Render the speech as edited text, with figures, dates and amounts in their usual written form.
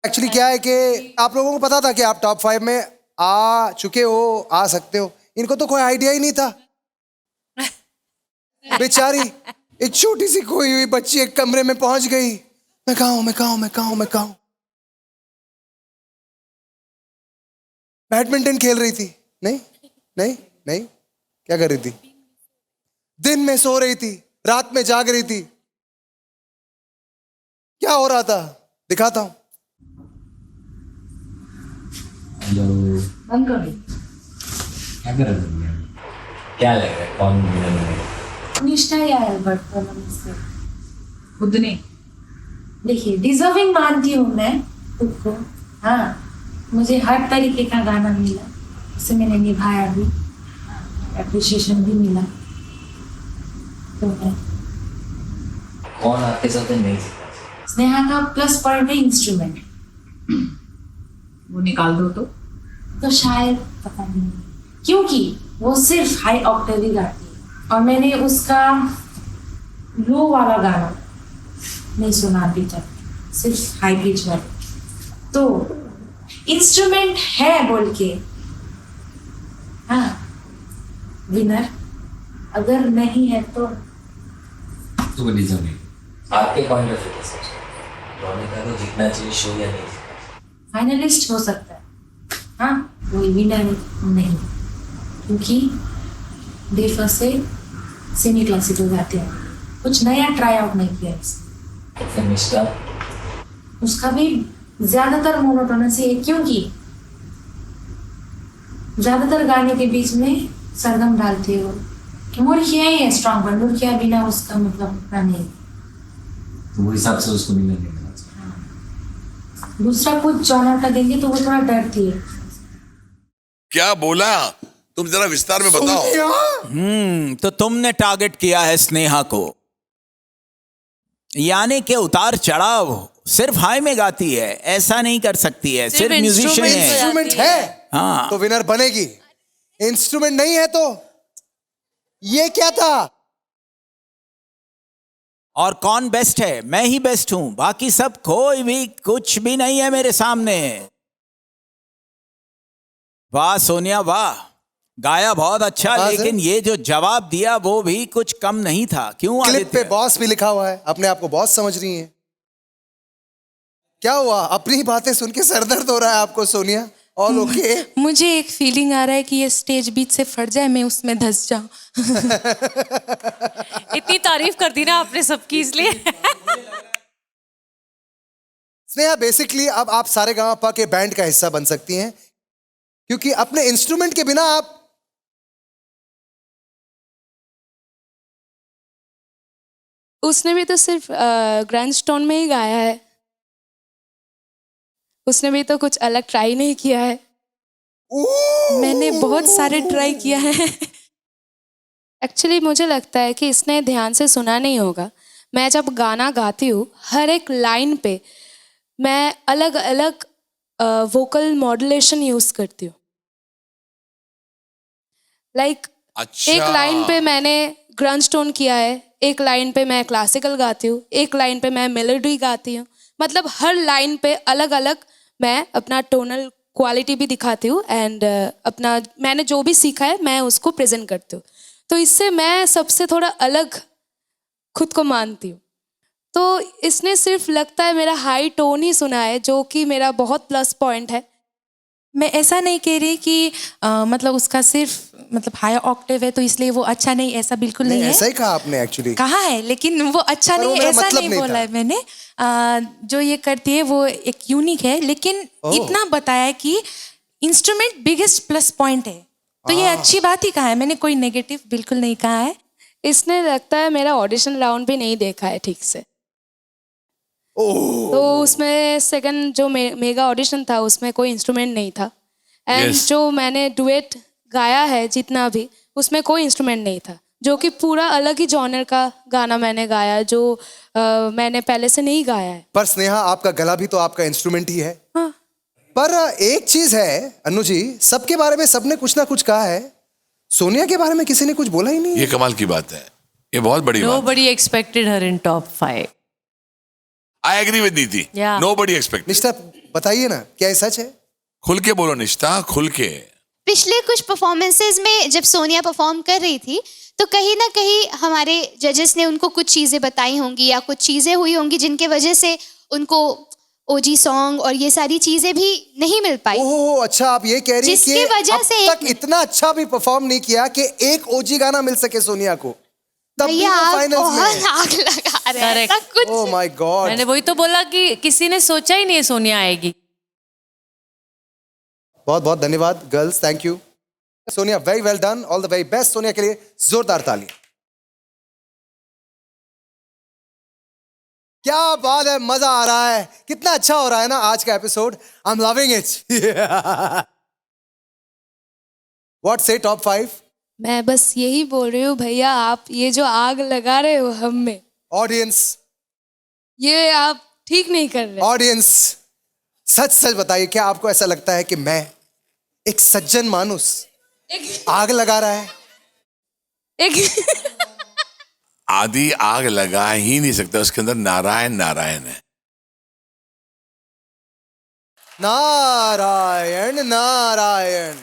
Actually क्या है कि आप लोगों को पता था कि आप टॉप 5 में आ चुके हो, आ सकते हो। इनको तो कोई आइडिया ही नहीं था। बेचारी एक छोटी सी खोई हुई बच्ची एक कमरे में पहुंच गई। मैं कहाँ हूं, मैं कहाँ हूं, मैं कहाँ हूं, मैं कहाँ हूं। बैडमिंटन खेल रही थी। नहीं नहीं नहीं, क्या कर रही थी? दिन में सो रही थी, रात में जाग रही थी। क्या हो रहा था दिखाता हूं। हेलो, बंद कर दो। क्या कर रहे हो? क्या लग रहा है कौन विनर बनेगा? निष्ठा या एल्बर्ट दोनों से खुद ने देखिए, डिजर्विंग मानती हूँ मैं खुद को। हाँ, मुझे हर तरीके का गाना मिला, उसे मैंने निभाया भी, एप्रिशिएशन भी मिला। तो है कौन आपके साथ नहीं सीखा? स्नेहा का प्लस पॉइंट है इंस्ट्रूमेंट। वो निकाल दो तो शायद पता नहीं, क्योंकि वो सिर्फ हाई ऑक्टेव ही गाती है और मैंने उसका लो वाला गाना नहीं सुना अभी तक, सिर्फ हाई पिच वाला। तो इंस्ट्रूमेंट है बोल के हाँ विनर, अगर नहीं है तो वो डिजर्व नहीं। आपके पॉइंट ऑफ व्यू से रोनिका को जीतना चाहिए शो या नहीं? फाइनलिस्ट हो सकता है, हाँ, कोई विनर नहीं, क्योंकि बेफा से सेमी क्लासिकल गाते हैं, कुछ नया ट्राई आउट नहीं किया इसने। तो फिर निष्ठा उसका भी ज्यादातर मोनोटोनस है, क्योंकि ज्यादातर गाने के बीच में सरगम डालते हो। मुर्खिया ही है स्ट्रॉन्ग, पर मुर्खिया बिना उसका मतलब उतना नहीं। तो वो हिसाब से उसको मिलना नहीं मिलना चाहिए। दूसरा कुछ जॉनर का देंगे तो वो थोड़ा डरती है। क्या बोला तुम, जरा विस्तार में बताओ। तो तुमने टारगेट किया है स्नेहा को, यानी कि उतार चढ़ाव सिर्फ हाई में गाती है, ऐसा नहीं कर सकती है, सिर्फ म्यूजिशियन है। इंस्ट्रूमेंट है हाँ तो विनर बनेगी, इंस्ट्रूमेंट नहीं है तो ये क्या था? और कौन बेस्ट है? मैं ही बेस्ट हूं, बाकी सब कोई भी कुछ भी नहीं है मेरे सामने। वाह सोनिया वाह, गाया बहुत अच्छा, वाह लेकिन ये जो जवाब दिया वो भी कुछ कम नहीं था। क्यों क्लिप पे आदित्य? बॉस भी लिखा हुआ है, अपने आप को बॉस समझ रही हैं। क्या हुआ? अपनी बातें सुन के सरदर्द हो रहा है आपको सोनिया? All okay? मुझे एक फीलिंग आ रहा है कि ये स्टेज बीच से फट जाए, मैं उसमें धंस जाऊं। इतनी तारीफ कर दी ना आपने सबकी, इसलिए स्नेहा बेसिकली अब आप सारेगामापा के बैंड का हिस्सा बन सकती हैं, क्योंकि अपने इंस्ट्रूमेंट के बिना आप उसने भी तो सिर्फ ग्रैंड स्टोन में ही गाया है, उसने भी तो कुछ अलग ट्राई नहीं किया है। मैंने बहुत सारे ट्राई किया है। एक्चुअली मुझे लगता है कि इसने ध्यान से सुना नहीं होगा। मैं जब गाना गाती हूँ, हर एक लाइन पे मैं अलग अलग वोकल मॉड्यूलेशन यूज करती हूँ। लाइक अच्छा, एक लाइन पे मैंने ग्रंज स्टोन किया है, एक लाइन पे मैं क्लासिकल गाती हूँ, एक लाइन पे मैं मेलोडी गाती हूँ। मतलब हर लाइन पे अलग अलग मैं अपना टोनल क्वालिटी भी दिखाती हूँ एंड अपना मैंने जो भी सीखा है मैं उसको प्रेजेंट करती हूँ। तो इससे मैं सबसे थोड़ा अलग खुद को मानती हूँ। तो इसने सिर्फ लगता है मेरा हाई टोन ही सुना है, जो कि मेरा बहुत प्लस पॉइंट है। मैं ऐसा नहीं कह रही कि मतलब उसका सिर्फ मतलब हाई ऑक्टेव है तो इसलिए वो अच्छा नहीं, ऐसा बिल्कुल नहीं है। ऐसा ही कहा आपने एक्चुअली। कहा है, लेकिन वो अच्छा पर वो नहीं मेरा ऐसा मतलब नहीं नहीं बोला था। है मैंने। जो ये करती है वो एक यूनिक है, लेकिन इतना बताया कि इंस्ट्रूमेंट बिगेस्ट प्लस पॉइंट है, तो ये अच्छी बात ही कहा है मैंने, कोई नेगेटिव बिल्कुल नहीं कहा है। इसने लगता है मेरा ऑडिशन राउंड भी नहीं देखा है ठीक से। तो उसमें सेकंड जो मेगा ऑडिशन था उसमें कोई इंस्ट्रूमेंट नहीं था एंड जो मैंने डुएट गाया है जितना भी, उसमें कोई इंस्ट्रूमेंट नहीं था, जो कि पूरा अलग ही जॉनर का गाना मैंने गाया, जो मैंने पहले से नहीं गाया है। पर स्नेहा आपका गला भी तो आपका इंस्ट्रूमेंट ही है। हाँ। पर एक चीज है अनु जी, सबके बारे में सबने कुछ ना कुछ कहा है, सोनिया के बारे में किसी ने कुछ बोला ही नहीं। ये कमाल की बात है, ये बहुत बड़ी बात है। Nobody expected her in top 5. I agree with Niti, Yeah. Nobody expect. Nishtha बताइए ना, क्या ये सच है? खुल के बोलो निष्ठा, खुल के। पिछले कुछ परफॉर्मेंसेस में जब सोनिया परफॉर्म कर रही थी तो कहीं ना कहीं हमारे जजेस ने उनको कुछ चीज़ें बताई होंगी या कुछ चीज़ें हुई होंगी जिनके वजह से उनको ओजी सॉन्ग और ये सारी चीज़ें भी नहीं मिल पाई। ओह अच्छा, आप ये कह रही हैं जिसकी कि वजह अब से तक इतना अच्छा भी परफॉर्म नहीं किया कि एक ओजी गाना मिल सके सोनिया को, तब भी भैया वो आप फाइनल्स बहुत में। आग लगा रहे हैं, Correct. ऐसा कुछ ओह माय गॉड। मैंने वही तो बोला कि किसी ने सोचा ही नहीं है सोनिया आएगी। बहुत बहुत धन्यवाद girls, thank you. Sonia very well done, all the very best. Sonia के लिए जोरदार ताली। क्या बात है, मजा आ रहा है, कितना अच्छा हो रहा है ना आज का episode. I am loving it. What से टॉप 5? मैं बस यही बोल रही हूँ भैया, आप ये जो आग लगा रहे हो हम में, ऑडियंस, ये आप ठीक नहीं कर रहे। ऑडियंस सच सच बताइए, क्या आपको ऐसा लगता है कि मैं एक सज्जन मानुस आग लगा रहा है? एक आदि आग लगा ही नहीं सकता, उसके अंदर नारायण नारायण है। नारायण नारायण।